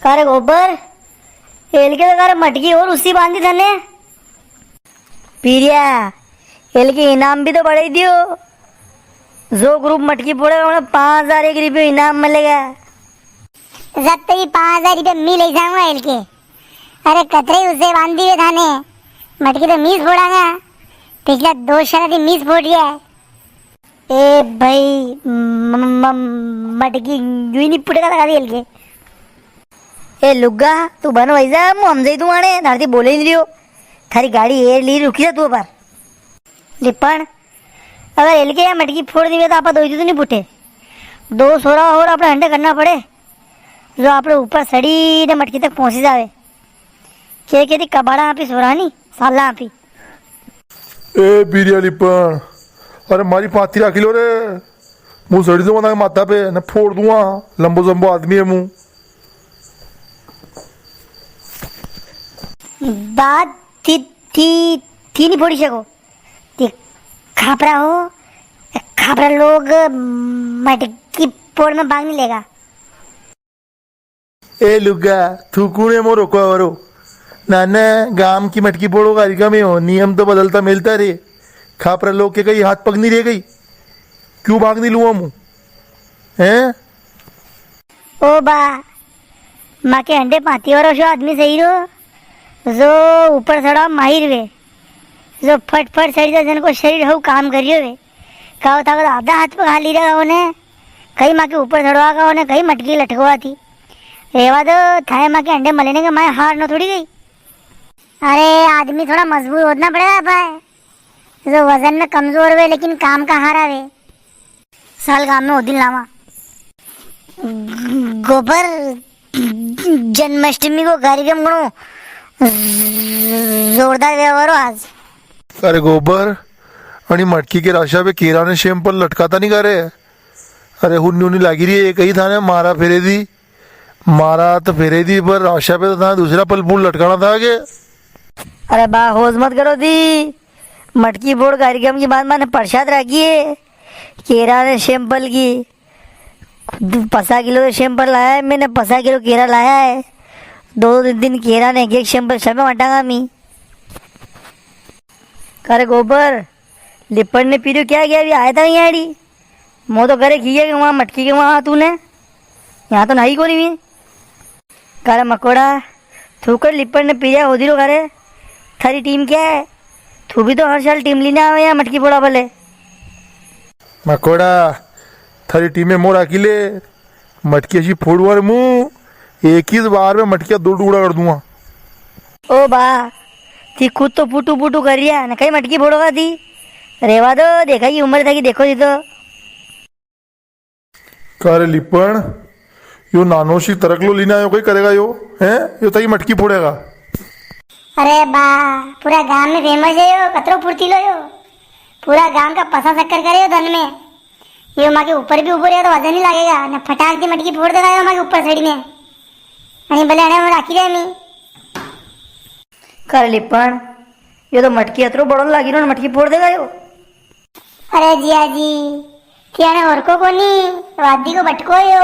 कारे गोबर एल के कार मटकी और उसी बांधी थने पीरिया एल के इनाम भी तो बढ़ाई दियो। जो ग्रुप मटकी फोड़ेगा उन्हें 5,001 इनाम मिलेगा। जब तो ये 5,000 मिल ही जाऊंगा एल के। अरे कतरे उसे बांधी हुए थाने मटकी तो मीस फोड़ागा। पिछला 2 शराधी मीस फोड़ गया है। ए भाई मटकी यूं नहीं पुड़ेगा लगा दी एल के। ए लुग्गा तू बन वैसा मु हमसे तू आने धरती बोले ही नहीं लियो। थारी गाड़ी एयर ली रुकी जा तू पर लिपण अगर एल के या मटकी फोड़ दी तो आप दो तो नहीं पुटे 2 सोरा और अपने अंडे करना पड़े जो आप ऊपर सड़ी ने मटकी तक पहुंची जावे। के कहती कबाड़ा आप ही सोरा नहीं साला आप ही। ए बिरयानी पण अरे मारी पाती राखी लो रे मुंह सड़ी दूंगा माथा पे न फोड़ दूंगा। लंबो जंबो आदमी है मुंह दाद थी नहीं फोड़ी सको ती खापरा हो। खापरा लोग मटकी फोड़ में भाग नहीं लेगा। ए लुग्गा थूकूने मो रोको वरो नाना गाम की मटकी फोड़ो कारिका में हो। नियम तो बदलता मिलता रे। खापरा लोग के कहीं हाथ पग नहीं रह गई क्यों भाग नहीं लूँ मुँह हैं। ओ बा माँ के अंडे पाती और जो आदमी सही रो जो ऊपर चढ़ा माहिर वे जो फट फट सड़ी जन को शरीर हो काम करियो वे कहा था आधा हाथ पे खाली रहा उन्हें कहीं माँ के ऊपर चढ़वा का उन्हें कहीं मटकी लटकवा थी रेवा दो थाए माँ के अंडे मलेने के माँ हार न थोड़ी गई। अरे आदमी थोड़ा मजबूत होना पड़ेगा भाई। जो वजन में कमजोर हुए लेकिन काम का हारा वे साल गांव में वो दिन लावा गोबर जन्माष्टमी को कार्यक्रम करो जोरदार व्यवहार हो आज। अरे गोबर आणि मटकी के राशा पे केरा ने शेम पर लटकाता नहीं करे। अरे हुन्नी हुन्नी लागी रही है कही था ने मारा तो फेरे दी पर राशा पे तो था दूसरा पल पुल लटकाना था आगे। अरे बा होश मत करो दी मटकी फोड़ कार्यक्रम की बात मैंने प्रसाद रखी है केरा ने शैम्पल की 50 किलो शैम्पल लाया है मैंने 50 किलो केरा लाया है 2 दिन केरा ने एक शैम्पल सब में हटागा मी। अरे गोबर लिपट ने पीरियो क्या किया अभी आया था नहीं आड़ी मो तो करे किया कि वहाँ मटकी के वहाँ तूने यहाँ तो नहीं को नहीं करे मकोड़ा थूकर लिपट ने पीरिया होदी रो करे थारी टीम क्या है तू भी तो हर साल टीम लेने आवे यहाँ मटकी फोड़ा भले। मकोड़ा थारी टीम में मोर अकेले मटकी ऐसी फोड़ुआ मुँह एक ही बार में मटकिया 2 टुकड़ा कर दूंगा। ओ बा थी खुद तो पुटू पुटू कर रिया न कहीं मटकी फोड़ोगा थी रेवा दो देखा ही उम्र था कि देखो जी तो करे लिपण यो नानोशी तरकलो लेने आयो कोई करेगा यो हैं यो तई मटकी फोड़ेगा। अरे बा पूरा गांव में फेमस है यो कतरो फुर्ती लो यो पूरा गांव का पसा चक्कर करे यो धन में यो माँ के ऊपर भी ऊपर है तो वजन नहीं लगेगा न फटाक दी मटकी फोड़ देगा यो माँ के ऊपर सड़ी में अनि भले अने राखी दे मी कर लिपण ये तो मटकी अतरो बड़ो लागी रो मटकी फोड़ देगा यो। अरे जिया जी त्याने और को कोनी वादी को बटको यो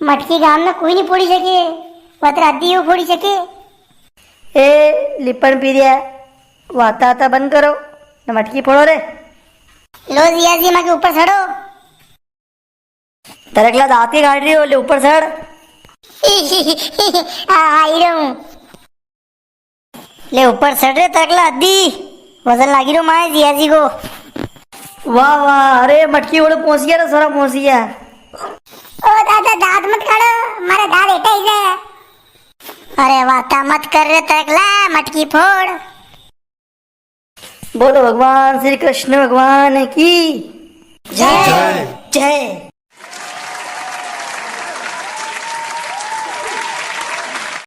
मटकी गांव में कोई नहीं फोड़ी सके वत रादी यो फोड़ी सके। ए लिपण पीरिया वाता आता बंद करो न मटकी फोड़ो रे। लो जिया जी माँ के ऊपर चढ़ो तरकला दांत की गाड़ रही हो ले ऊपर चढ़ आई रहूं ले ऊपर चढ़ रे तरकला अद्दी वजन लागी रो माए जिया जी को। वाह वाह अरे मटकी ओड़े पहुंच गया सारा पहुंच गया। ओ दादा दांत मत काढ़ो मारा दांत एटा ही है। अरे वाता मत कर रे तरकला मटकी फोड़। बोलो भगवान श्री कृष्ण भगवान की जय जय।